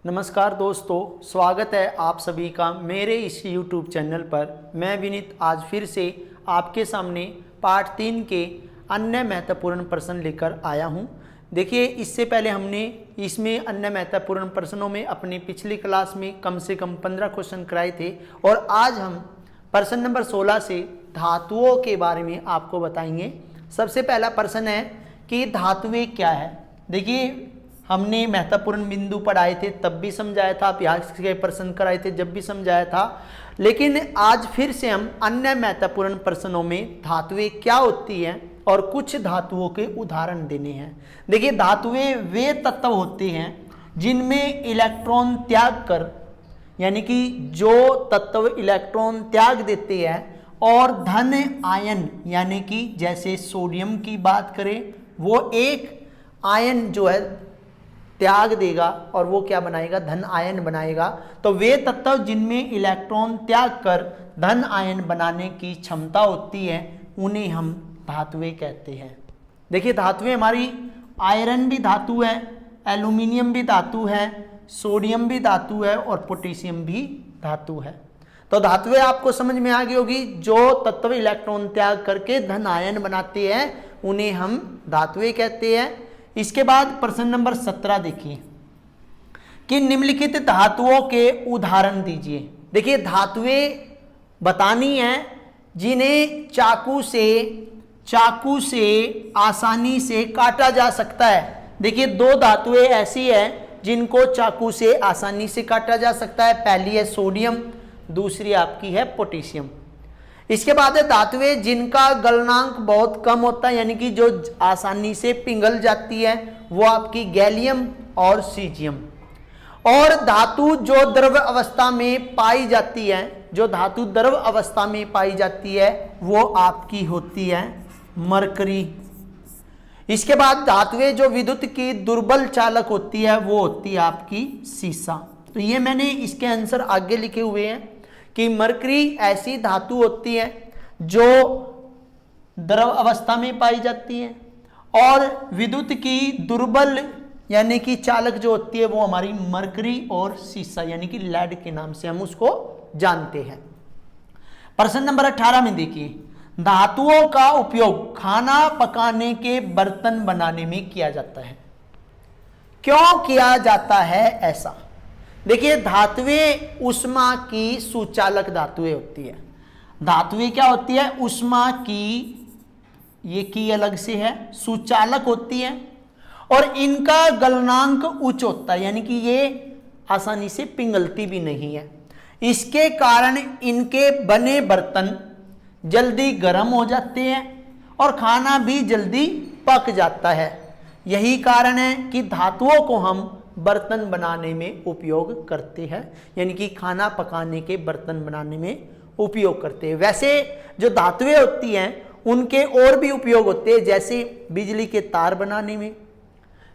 नमस्कार दोस्तों, स्वागत है आप सभी का मेरे इस YouTube चैनल पर। मैं विनीत आज फिर से आपके सामने पार्ट 3 के अन्य महत्वपूर्ण प्रश्न लेकर आया हूं। देखिए, इससे पहले हमने इसमें अन्य महत्वपूर्ण प्रश्नों में अपनी पिछली क्लास में कम से कम 15 क्वेश्चन कराए थे और आज हम प्रश्न नंबर 16 से धातुओं के बारे में आपको बताएंगे। सबसे पहला प्रश्न है कि धातुएं क्या है। देखिए, हमने महत्वपूर्ण बिंदु पढ़ाए थे तब भी समझाया था, अभ्यास के प्रश्न कराए थे जब भी समझाया था, लेकिन आज फिर से हम अन्य महत्वपूर्ण प्रश्नों में धातुएं क्या होती हैं और कुछ धातुओं के उदाहरण देने हैं। देखिए, धातुएं वे तत्व होते हैं जिनमें इलेक्ट्रॉन त्याग कर, यानी कि जो तत्व इलेक्ट्रॉन त्याग देते हैं और धन आयन, यानी कि जैसे सोडियम की बात करें, वो एक आयन जो है त्याग देगा और वो क्या बनाएगा, धन आयन बनाएगा। तो वे तत्व जिनमें इलेक्ट्रॉन त्याग कर धन आयन बनाने की क्षमता होती है उन्हें हम धातुएं कहते हैं। देखिए, धातुएं हमारी आयरन भी धातु है, एल्यूमिनियम भी धातु है, सोडियम भी धातु है और पोटेशियम भी धातु है। तो धातुएं आपको समझ में आ गई होगी। जो तत्व इलेक्ट्रॉन त्याग करके धन आयन बनाते हैं उन्हें हम धातुएं कहते हैं। इसके बाद प्रश्न नंबर 17 देखिए कि निम्नलिखित धातुओं के उदाहरण दीजिए। देखिए, धातुएं बतानी है जिन्हें चाकू से आसानी से काटा जा सकता है। देखिए, दो धातुएं ऐसी हैं जिनको चाकू से आसानी से काटा जा सकता है। पहली है सोडियम, दूसरी आपकी है पोटेशियम। इसके बाद है धातुएं जिनका गलनांक बहुत कम होता है, यानी कि जो आसानी से पिघल जाती है, वो आपकी गैलियम और सीजियम। और धातु जो द्रव अवस्था में पाई जाती है, जो धातु द्रव अवस्था में पाई जाती है वो आपकी होती है मरकरी। इसके बाद धातुएं जो विद्युत की दुर्बल चालक होती है वो होती है आपकी सीसा। तो ये मैंने इसके आंसर आगे लिखे हुए हैं कि मरकरी ऐसी धातु होती है जो द्रव अवस्था में पाई जाती है और विद्युत की दुर्बल यानी कि चालक जो होती है वो हमारी मरकरी और सीसा यानी कि लेड के नाम से हम उसको जानते हैं। प्रश्न नंबर 18 में देखिए, धातुओं का उपयोग खाना पकाने के बर्तन बनाने में किया जाता है। क्यों किया जाता है ऐसा? देखिए, धातुएं ऊष्मा की सुचालक धातुएं होती है। धातुएं क्या होती है? ऊष्मा की, ये की अलग से है, सुचालक होती है और इनका गलनांक उच्च होता है, यानी कि ये आसानी से पिघलती भी नहीं है। इसके कारण इनके बने बर्तन जल्दी गर्म हो जाते हैं और खाना भी जल्दी पक जाता है। यही कारण है कि धातुओं को हम बर्तन बनाने में उपयोग करते हैं, यानी कि खाना पकाने के बर्तन बनाने में उपयोग करते हैं। वैसे जो धातुएं होती हैं उनके और भी उपयोग होते हैं, जैसे बिजली के तार बनाने में,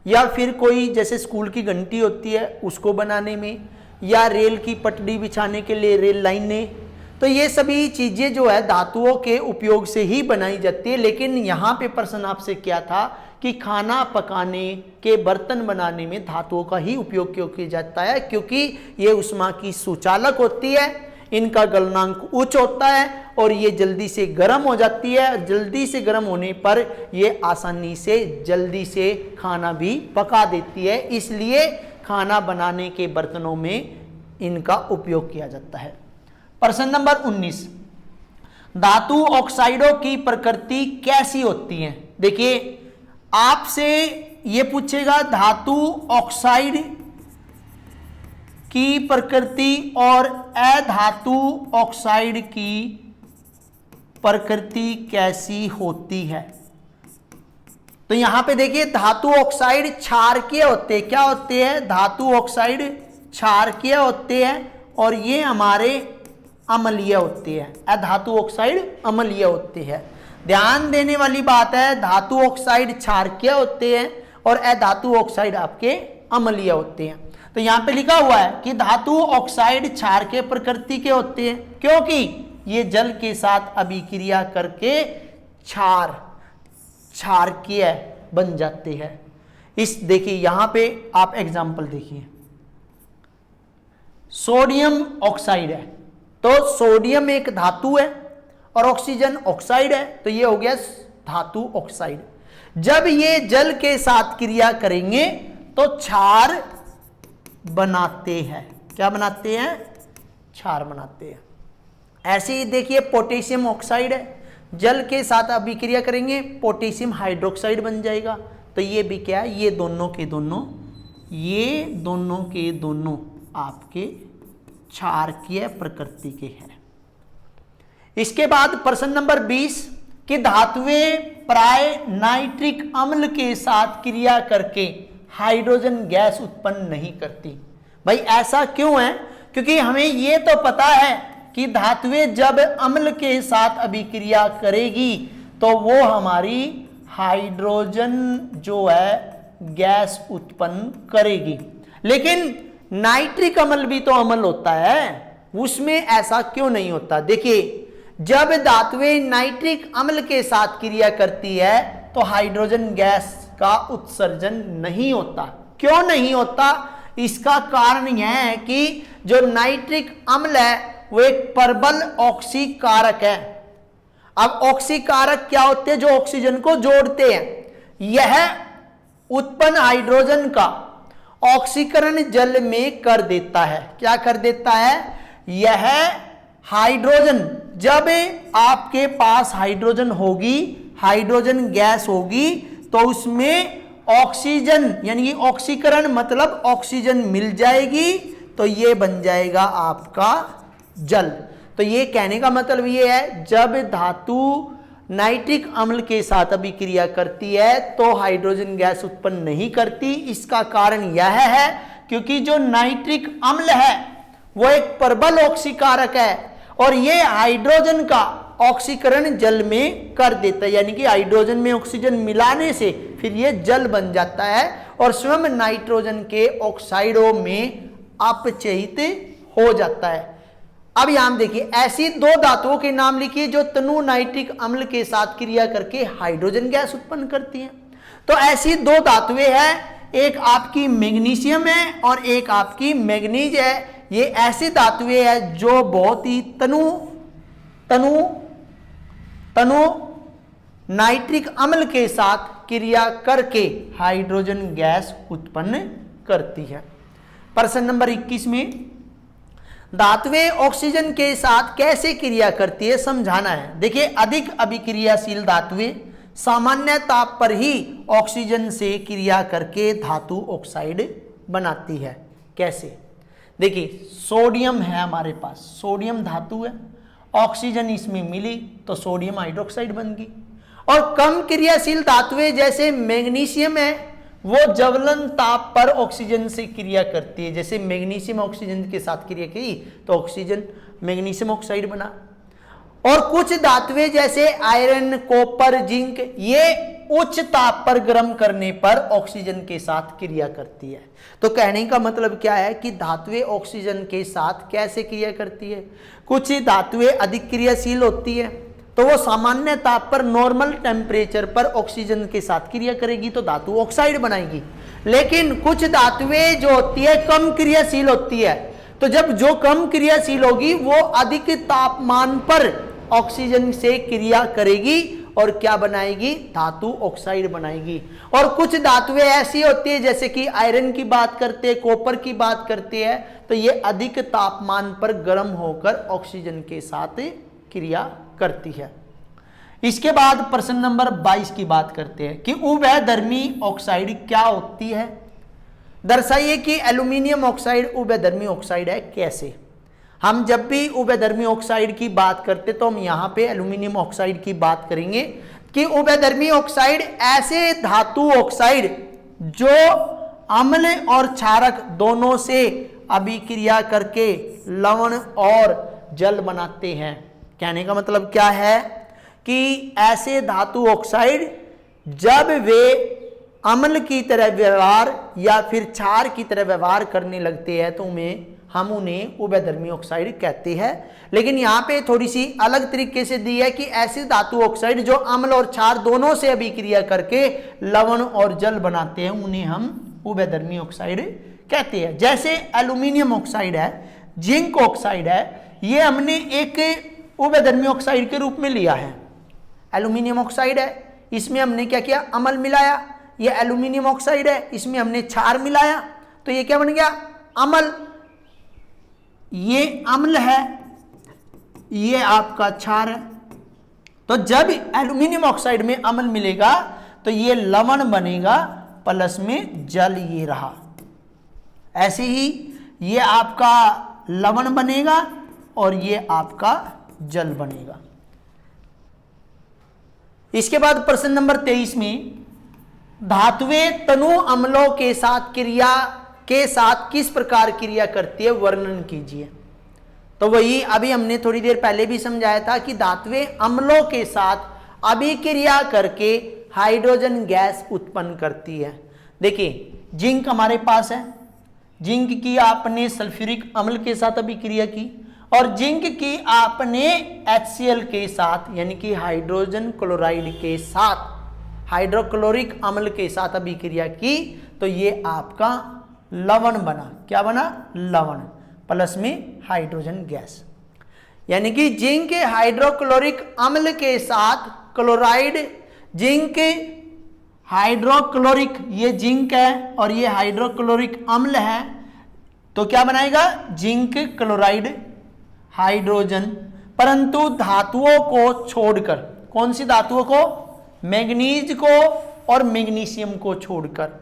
या फिर कोई जैसे स्कूल की घंटी होती है उसको बनाने में, या रेल की पटरी बिछाने के लिए रेल लाइनें। तो ये सभी चीज़ें जो है धातुओं के उपयोग से ही बनाई जाती है। लेकिन यहाँ पे प्रश्न आपसे क्या था कि खाना पकाने के बर्तन बनाने में धातुओं का ही उपयोग क्यों किया जाता है? क्योंकि ये ऊष्मा की सुचालक होती है, इनका गलनांक उच्च होता है और ये जल्दी से गर्म हो जाती है। जल्दी से गर्म होने पर ये आसानी से जल्दी से खाना भी पका देती है, इसलिए खाना बनाने के बर्तनों में इनका उपयोग किया जाता है। प्रश्न नंबर 19, धातु ऑक्साइडों की प्रकृति कैसी होती है? देखिए, आपसे ये पूछेगा धातु ऑक्साइड की प्रकृति और अधातु ऑक्साइड की प्रकृति कैसी होती है। तो यहां पे देखिए, धातु ऑक्साइड क्षारकीय होते हैं। क्या होते हैं? धातु ऑक्साइड क्षारकीय होते हैं और ये हमारे अम्लीय होते हैं। अधातु ऑक्साइड अम्लीय होते हैं। ध्यान देने वाली बात है, धातु ऑक्साइड क्षारकीय होते हैं और अधातु ऑक्साइड आपके अम्लीय होते हैं। तो यहाँ पे लिखा हुआ है कि धातु ऑक्साइड क्षारकीय प्रकृति के होते हैं क्योंकि ये जल के साथ अभिक्रिया करके क्षारकीय बन जाते हैं। इस देखिए यहाँ पे आप एग्जाम्पल देखिए, सोडियम ऑक्साइड है। तो सोडियम एक धातु है और ऑक्सीजन ऑक्साइड है, तो ये हो गया धातु ऑक्साइड। जब ये जल के साथ क्रिया करेंगे तो क्षार बनाते हैं। क्या बनाते हैं? क्षार बनाते हैं। ऐसे ही देखिए पोटेशियम ऑक्साइड है, जल के साथ अभिक्रिया करेंगे पोटेशियम हाइड्रोक्साइड बन जाएगा। तो ये भी क्या है? ये दोनों के दोनों आपके क्षारकीय प्रकृति के हैं। इसके बाद प्रश्न नंबर 20 कि धातुएं प्राय नाइट्रिक अम्ल के साथ क्रिया करके हाइड्रोजन गैस उत्पन्न नहीं करती। भाई ऐसा क्यों है? क्योंकि हमें ये तो पता है कि धातुएं जब अम्ल के साथ अभिक्रिया करेगी तो वो हमारी हाइड्रोजन जो है गैस उत्पन्न करेगी। लेकिन नाइट्रिक अम्ल भी तो अम्ल होता है, उसमें ऐसा क्यों नहीं होता? देखिए जब धातुएं नाइट्रिक अम्ल के साथ क्रिया करती है तो हाइड्रोजन गैस का उत्सर्जन नहीं होता। क्यों नहीं होता? इसका कारण यह है कि जो नाइट्रिक अम्ल है वो एक प्रबल ऑक्सीकारक है। अब ऑक्सीकारक क्या होते हैं? जो ऑक्सीजन को जोड़ते हैं। यह उत्पन्न हाइड्रोजन का ऑक्सीकरण जल में कर देता है। क्या कर देता है? यह हाइड्रोजन, जब आपके पास हाइड्रोजन होगी, हाइड्रोजन गैस होगी, तो उसमें ऑक्सीजन यानी कि ऑक्सीकरण मतलब ऑक्सीजन मिल जाएगी, तो ये बन जाएगा आपका जल। तो ये कहने का मतलब ये है जब धातु नाइट्रिक अम्ल के साथ अभिक्रिया करती है तो हाइड्रोजन गैस उत्पन्न नहीं करती। इसका कारण यह है क्योंकि जो नाइट्रिक अम्ल है वो एक प्रबल ऑक्सीकारक है और ये हाइड्रोजन का ऑक्सीकरण जल में कर देता है, यानी कि हाइड्रोजन में ऑक्सीजन मिलाने से फिर ये जल बन जाता है और स्वयं नाइट्रोजन के ऑक्साइडों में अपचयित हो जाता है। अब यहां देखिए ऐसी दो धातुओं के नाम लिखिए जो तनु नाइट्रिक अम्ल के साथ क्रिया करके हाइड्रोजन गैस उत्पन्न करती हैं। तो ऐसी दो धातुएं हैं, एक आपकी मैग्नीशियम है और एक आपकी मैग्नीज है। ये ऐसी धातुएं हैं जो बहुत ही तनु नाइट्रिक अम्ल के साथ क्रिया करके हाइड्रोजन गैस उत्पन्न करती है। प्रश्न नंबर 21 में धातुएं ऑक्सीजन के साथ कैसे क्रिया करती है समझाना है। देखिए अधिक अभिक्रियाशील धातुएं सामान्य ताप पर ही ऑक्सीजन से क्रिया करके धातु ऑक्साइड बनाती है। कैसे? देखिए सोडियम है हमारे पास, सोडियम धातु है, ऑक्सीजन इसमें मिली तो सोडियम हाइड्रोक्साइड बन गई। और कम क्रियाशील धातुएं जैसे मैग्नीशियम है वो ज्वलन ताप पर ऑक्सीजन से क्रिया करती है। जैसे मैग्नीशियम ऑक्सीजन के साथ क्रिया की तो ऑक्सीजन मैग्नीशियम ऑक्साइड बना। और कुछ धातुएं जैसे आयरन, कॉपर, जिंक ये उच्च ताप पर गर्म करने पर ऑक्सीजन के साथ क्रिया करती है। तो कहने का मतलब क्या है कि धातुएं ऑक्सीजन के साथ कैसे क्रिया करती है। कुछ धातुएं अधिक क्रियाशील होती है तो वो सामान्य ताप पर नॉर्मल टेम्परेचर पर ऑक्सीजन के साथ क्रिया करेगी तो धातु ऑक्साइड बनाएगी। लेकिन कुछ धातुएं जो होती है कम क्रियाशील होती है, तो जब जो कम क्रियाशील होगी वो अधिक तापमान पर ऑक्सीजन से क्रिया करेगी और क्या बनाएगी? धातु ऑक्साइड बनाएगी। और कुछ धातुएं ऐसी होती है जैसे कि आयरन की बात करते हैं, कॉपर की बात करते हैं, तो ये अधिक तापमान पर गर्म होकर ऑक्सीजन के साथ क्रिया करती है। इसके बाद प्रश्न नंबर 22 की बात करते हैं कि उभयधर्मी ऑक्साइड क्या होती है। दर्शाइए कि एल्यूमिनियम ऑक्साइड उभयधर्मी ऑक्साइड है। कैसे? हम जब भी उभयधर्मी ऑक्साइड की बात करते तो हम यहाँ पे एल्यूमिनियम ऑक्साइड की बात करेंगे कि उभयधर्मी ऑक्साइड ऐसे धातु ऑक्साइड जो अम्ल और क्षारक दोनों से अभिक्रिया करके लवण और जल बनाते हैं। कहने का मतलब क्या है कि ऐसे धातु ऑक्साइड जब वे अम्ल की तरह व्यवहार या फिर क्षार की तरह व्यवहार करने लगते हैं तो हम उन्हें उभयधर्मी ऑक्साइड कहते हैं। लेकिन यहाँ पे थोड़ी सी अलग तरीके से दी है कि ऐसे धातु ऑक्साइड जो अम्ल और क्षार दोनों से अभिक्रिया करके लवण और जल बनाते हैं उन्हें हम उभयधर्मी ऑक्साइड कहते हैं। जैसे एल्यूमिनियम ऑक्साइड है, जिंक ऑक्साइड है, ये हमने एक उभयधर्मी ऑक्साइड के रूप में लिया है। एल्यूमिनियम ऑक्साइड है, इसमें हमने क्या किया, अम्ल मिलाया। ये एल्यूमिनियम ऑक्साइड है, इसमें हमने क्षार मिलाया, तो ये क्या बन गया, अम्ल। ये अम्ल है, ये आपका क्षार है। तो जब एल्यूमिनियम ऑक्साइड में अम्ल मिलेगा तो ये लवण बनेगा, प्लस में जल ये रहा। ऐसे ही ये आपका लवण बनेगा और ये आपका जल बनेगा। इसके बाद प्रश्न नंबर 23 में धातुएं तनु अम्लों के साथ किस प्रकार क्रिया करती है, वर्णन कीजिए। तो वही अभी हमने थोड़ी देर पहले भी समझाया था कि धातुएं अम्लों के साथ अभिक्रिया करके हाइड्रोजन गैस उत्पन्न करती है। देखिए जिंक हमारे पास है, जिंक की आपने सल्फ्यूरिक अम्ल के साथ अभिक्रिया की और जिंक की आपने HCl के साथ यानी कि हाइड्रोजन क्लोराइड के साथ, हाइड्रोक्लोरिक अम्ल के साथ अभिक्रिया की, तो ये आपका लवण बना। क्या बना, लवण, प्लस में हाइड्रोजन गैस। यानी कि जिंक हाइड्रोक्लोरिक अम्ल के साथ क्लोराइड, जिंक हाइड्रोक्लोरिक, ये जिंक है और ये हाइड्रोक्लोरिक अम्ल है, तो क्या बनाएगा, जिंक क्लोराइड हाइड्रोजन। परंतु धातुओं को छोड़कर, कौन सी धातुओं को, मैग्नीज को और मैग्नीशियम को छोड़कर,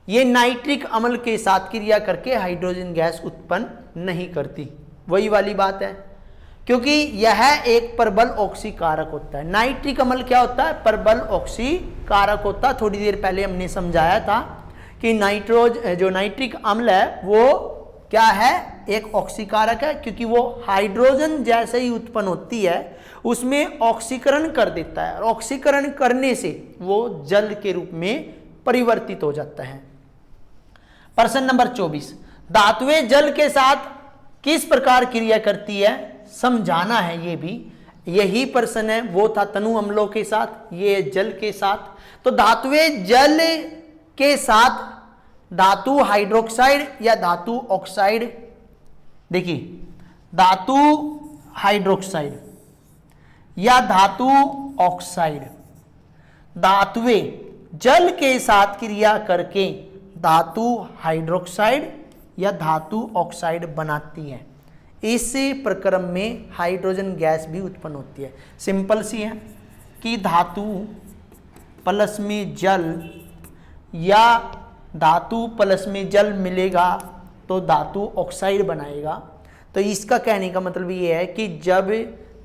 ये नाइट्रिक अम्ल के साथ क्रिया करके हाइड्रोजन गैस उत्पन्न नहीं करती। वही वाली बात है, क्योंकि यह एक प्रबल ऑक्सीकारक होता है। नाइट्रिक अम्ल क्या होता है, प्रबल ऑक्सीकारक होता है। थोड़ी देर पहले हमने समझाया था कि जो नाइट्रिक अम्ल है वो क्या है, एक ऑक्सीकारक है, क्योंकि वो हाइड्रोजन जैसे ही उत्पन्न होती है उसमें ऑक्सीकरण कर देता है और ऑक्सीकरण करने से वो जल के रूप में परिवर्तित हो जाता है। प्रश्न नंबर 24, धातुएं जल के साथ किस प्रकार क्रिया करती है, समझाना है। ये भी यही प्रश्न है, वो था तनु अम्लों के साथ, ये जल के साथ। तो धातुएं जल के साथ धातु हाइड्रोक्साइड या धातु ऑक्साइड, देखिए धातु हाइड्रोक्साइड या धातु ऑक्साइड, धातुएं जल के साथ क्रिया करके धातु हाइड्रोक्साइड या धातु ऑक्साइड बनाती है। इस प्रक्रम में हाइड्रोजन गैस भी उत्पन्न होती है। सिंपल सी है कि धातु प्लस में जल या धातु प्लस में जल मिलेगा तो धातु ऑक्साइड बनाएगा। तो इसका कहने का मतलब ये है कि जब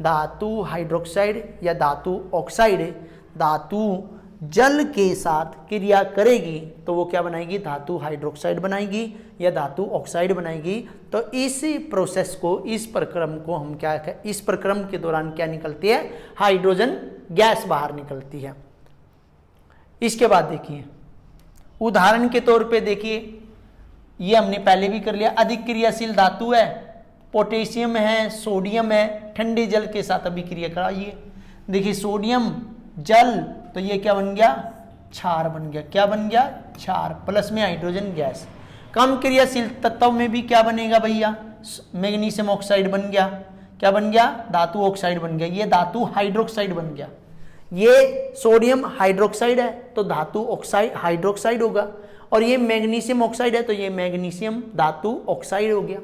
धातु हाइड्रोक्साइड या धातु ऑक्साइड धातु जल के साथ क्रिया करेगी तो वो क्या बनाएगी, धातु हाइड्रोक्साइड बनाएगी या धातु ऑक्साइड बनाएगी। तो इस प्रोसेस को, इस प्रक्रम को हम क्या, इस प्रक्रम के दौरान क्या निकलती है, हाइड्रोजन गैस बाहर निकलती है। इसके बाद देखिए उदाहरण के तौर पे देखिए, ये हमने पहले भी कर लिया, अधिक क्रियाशील धातु है, पोटेशियम है, सोडियम है, ठंडे जल के साथ अभिक्रिया कराइए। देखिए सोडियम जल, तो ये क्या बन गया, क्षार बन गया। क्या बन गया, क्षार, प्लस में हाइड्रोजन गैस। कम क्रियाशील तत्वों में भी क्या बनेगा भैया, मैग्नीशियम ऑक्साइड बन गया। क्या बन गया, धातु ऑक्साइड बन गया, ये धातु हाइड्रोक्साइड बन गया। ये सोडियम हाइड्रोक्साइड है तो धातु ऑक्साइड हाइड्रोक्साइड होगा, और ये मैग्नीशियम ऑक्साइड है तो ये मैग्नीशियम धातु ऑक्साइड हो गया।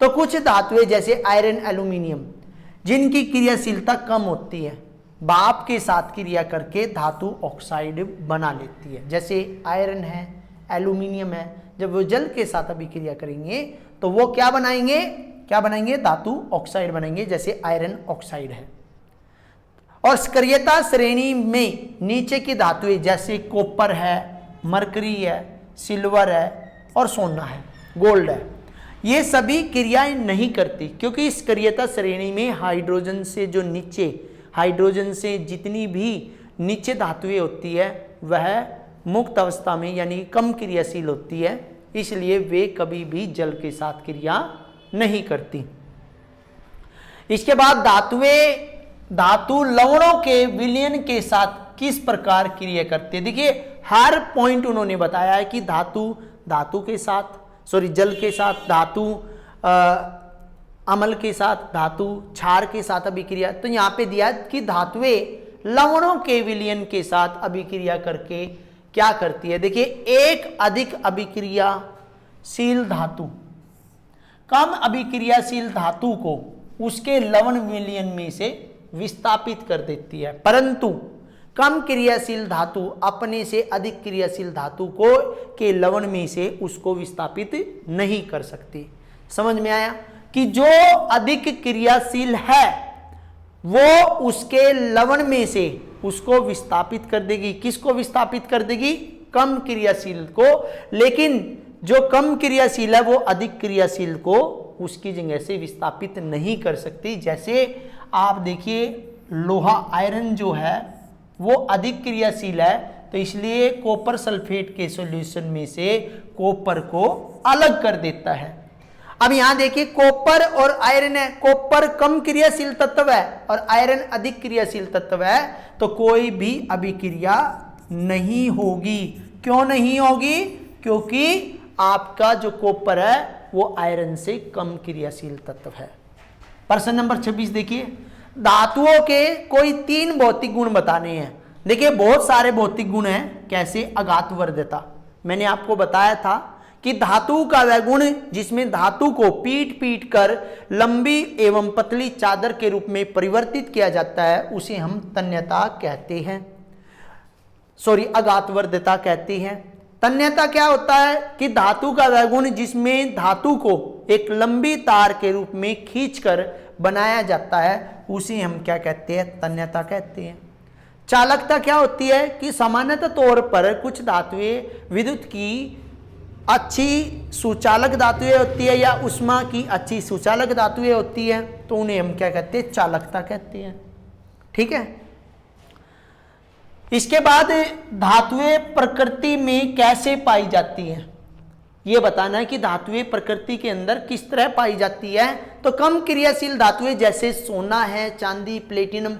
तो कुछ धातुएं जैसे आयरन, एल्यूमिनियम, जिनकी क्रियाशीलता कम होती है, भाप के साथ क्रिया करके धातु ऑक्साइड बना लेती है। जैसे आयरन है, एल्यूमिनियम है, जब वो जल के साथ अभिक्रिया करेंगे तो वो क्या बनाएंगे, क्या बनाएंगे, धातु ऑक्साइड बनाएंगे, जैसे आयरन ऑक्साइड है। और सक्रियता श्रेणी में नीचे की धातुएं जैसे कॉपर है, मरकरी है, सिल्वर है और सोना है, गोल्ड है, ये सभी क्रियाएं नहीं करती, क्योंकि इस सक्रियता श्रेणी में हाइड्रोजन से जो नीचे, हाइड्रोजन से जितनी भी नीचे धातुएं होती है वह मुक्त अवस्था में यानी कम क्रियाशील होती है, इसलिए वे कभी भी जल के साथ क्रिया नहीं करती। इसके बाद धातुएं धातु लवणों के विलयन के साथ किस प्रकार क्रिया करती है। देखिए हर पॉइंट उन्होंने बताया है कि धातु के साथ, जल के साथ, धातु अम्ल के साथ धातु, क्षार के साथ अभिक्रिया। तो यहाँ पे दिया कि धातुएं लवणों के विलयन के साथ अभिक्रिया करके क्या करती है। देखिए, एक अधिक अभिक्रियाशील धातु कम अभिक्रियाशील धातु को उसके लवण विलयन में से विस्थापित कर देती है, परंतु कम क्रियाशील धातु अपने से अधिक क्रियाशील धातु को के लवण में से उसको विस्थापित नहीं कर सकती। समझ में आया कि जो अधिक क्रियाशील है वो उसके लवण में से उसको विस्थापित कर देगी। किसको विस्थापित कर देगी? कम क्रियाशील को। लेकिन जो कम क्रियाशील है वो अधिक क्रियाशील को उसकी जगह से विस्थापित नहीं कर सकती। जैसे आप देखिए, लोहा आयरन जो है वो अधिक क्रियाशील है, तो इसलिए कॉपर सल्फेट के सॉल्यूशन में से कॉपर को अलग कर देता है। अब यहां देखिए, कॉपर और आयरन है, कॉपर कम क्रियाशील तत्व है और आयरन अधिक क्रियाशील तत्व है, तो कोई भी अभिक्रिया नहीं होगी। क्यों नहीं होगी? क्योंकि आपका जो कॉपर है वो आयरन से कम क्रियाशील तत्व है। प्रश्न नंबर 26 देखिए, धातुओं के कोई 3 भौतिक गुण बताने हैं। देखिए, बहुत सारे भौतिक गुण हैं। कैसे? अघात वर्ध्यता। मैंने आपको बताया था कि धातु का वह गुण जिसमें धातु को पीट पीट कर लंबी एवं पतली चादर के रूप में परिवर्तित किया जाता है, उसे हम तन्यता कहते हैं, अघात वर्ध्यता कहते हैं। तन्यता क्या होता है कि धातु का वह गुण जिसमें धातु को एक लंबी तार के रूप में खींचकर बनाया जाता है, उसे हम क्या कहते हैं? तन्यता कहते हैं। चालकता क्या होती है कि सामान्यतः तौर पर कुछ धातुएं विद्युत की अच्छी सुचालक धातुएं होती है या उष्मा की अच्छी सुचालक धातुएं होती है, तो उन्हें हम क्या कहते हैं? चालकता कहते हैं। ठीक है। इसके बाद धातुएं प्रकृति में कैसे पाई जाती हैं, यह बताना है कि धातुएं प्रकृति के अंदर किस तरह पाई जाती है। तो कम क्रियाशील धातुएं जैसे सोना है, चांदी, प्लेटिनम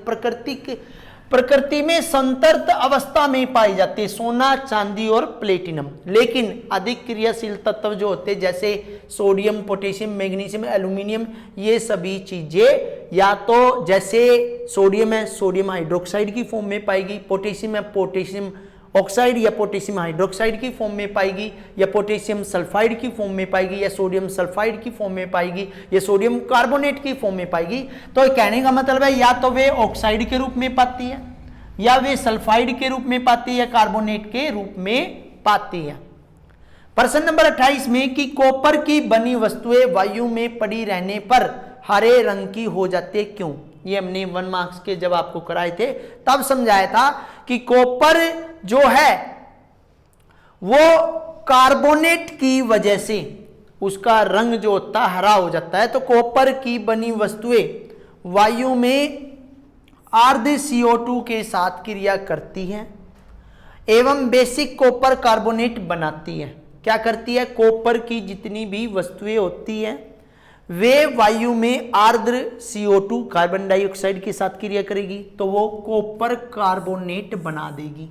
प्रकृति में संतृप्त अवस्था में पाई जाती है, सोना, चांदी और प्लेटिनम। लेकिन अधिक क्रियाशील तत्व जो होते हैं जैसे सोडियम, पोटेशियम, मैग्नीशियम, एल्यूमिनियम, ये सभी चीजें या तो जैसे सोडियम है, सोडियम हाइड्रोक्साइड की फॉर्म में पाएगी, पोटेशियम है, पोटेशियम ऑक्साइड या पोटेशियम हाइड्रोक्साइड की फॉर्म में पाएगी, या पोटेशियम सल्फाइड की फॉर्म में पाएगी, या सोडियम सल्फाइड की फॉर्म में पाएगी, या सोडियम कार्बोनेट की फॉर्म में पाएगी। तो कहने का मतलब है या तो वे ऑक्साइड के रूप में पाती है, या वे सल्फाइड के रूप में पाती है, या कार्बोनेट के रूप में पाती है। प्रश्न नंबर 28 में कि कॉपर की बनी वस्तुएं वायु में पड़ी रहने पर हरे रंग की हो जाती है, क्यों? ये हमने 1 मार्क्स के जब आपको कराए थे तब समझाया था कि कॉपर जो है वो कार्बोनेट की वजह से उसका रंग जो होता है हरा हो जाता है। तो कॉपर की बनी वस्तुएं वायु में आर्द्र CO2 के साथ क्रिया करती हैं एवं बेसिक कॉपर कार्बोनेट बनाती है। क्या करती है? कॉपर की जितनी भी वस्तुएं होती हैं वे वायु में आर्द्र CO2 कार्बन डाइऑक्साइड के साथ क्रिया करेगी, तो वो कॉपर कार्बोनेट बना देगी।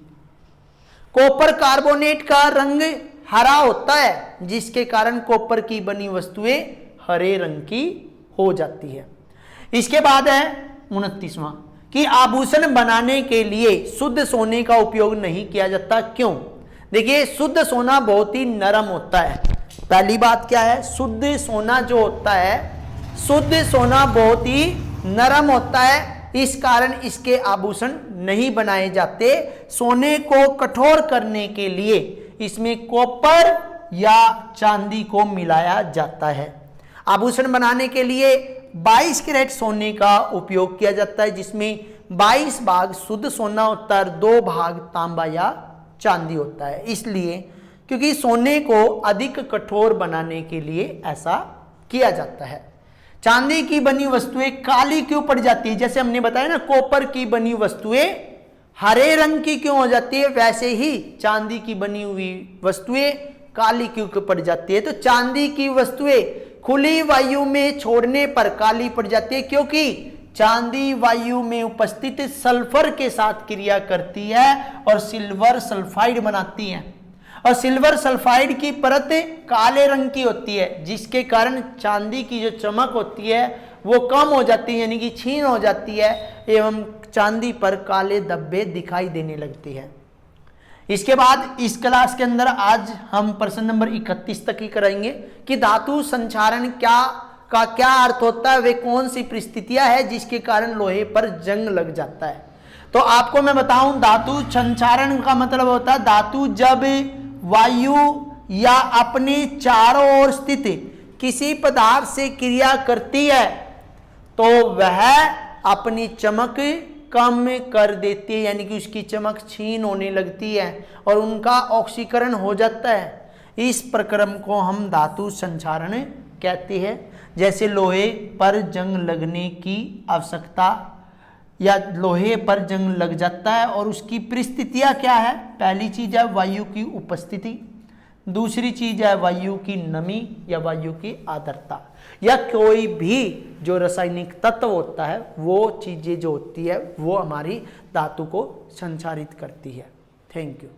कॉपर कार्बोनेट का रंग हरा होता है, जिसके कारण कॉपर की बनी वस्तुएं हरे रंग की हो जाती है। इसके बाद है 29वां कि आभूषण बनाने के लिए शुद्ध सोने का उपयोग नहीं किया जाता, क्यों? देखिए, शुद्ध सोना बहुत ही नरम होता है। पहली बात क्या है? शुद्ध सोना जो होता है, शुद्ध सोना बहुत ही नरम होता है, इस कारण इसके आभूषण नहीं बनाए जाते। सोने को कठोर करने के लिए इसमें कॉपर या चांदी को मिलाया जाता है। आभूषण बनाने के लिए 22 कैरेट सोने का उपयोग किया जाता है, जिसमें 22 भाग शुद्ध सोना होता है, 2 भाग तांबा या चांदी होता है। इसलिए क्योंकि सोने को अधिक कठोर बनाने के लिए ऐसा किया जाता है। चांदी की बनी वस्तुएं काली क्यों पड़ जाती है? जैसे हमने बताया ना, कॉपर की बनी वस्तुएं हरे रंग की क्यों हो जाती है, वैसे ही चांदी की बनी हुई वस्तुएं काली क्यों पड़ जाती है? तो चांदी की वस्तुएं खुली वायु में छोड़ने पर काली पड़ जाती है, क्योंकि चांदी वायु में उपस्थित सल्फर के साथ क्रिया करती है और सिल्वर सल्फाइड बनाती है। और सिल्वर सल्फाइड की परत काले रंग की होती है, जिसके कारण चांदी की जो चमक होती है वो कम हो जाती है, यानी कि क्षीण हो जाती है एवं चांदी पर काले धब्बे दिखाई देने लगती है। इसके बाद इस क्लास के अंदर आज हम प्रश्न नंबर 31 तक ही कराएंगे कि धातु संक्षारण का क्या अर्थ होता है, वे कौन सी परिस्थितियां है जिसके कारण लोहे पर जंग लग जाता है। तो आपको मैं बताऊं, धातु संक्षारण का मतलब होता है धातु जब वायु या अपने चारों ओर स्थित किसी पदार्थ से क्रिया करती है तो वह अपनी चमक कम कर देती है, यानी कि उसकी चमक क्षीण होने लगती है और उनका ऑक्सीकरण हो जाता है। इस प्रक्रम को हम धातु संक्षारण कहते हैं। जैसे लोहे पर जंग लगने की आवश्यकता या लोहे पर जंग लग जाता है और उसकी परिस्थितियां क्या है, पहली चीज है वायु की उपस्थिति, दूसरी चीज है वायु की नमी या वायु की आर्द्रता, या कोई भी जो रासायनिक तत्व होता है वो चीजें जो होती है वो हमारी धातु को संचारित करती है। Thank you.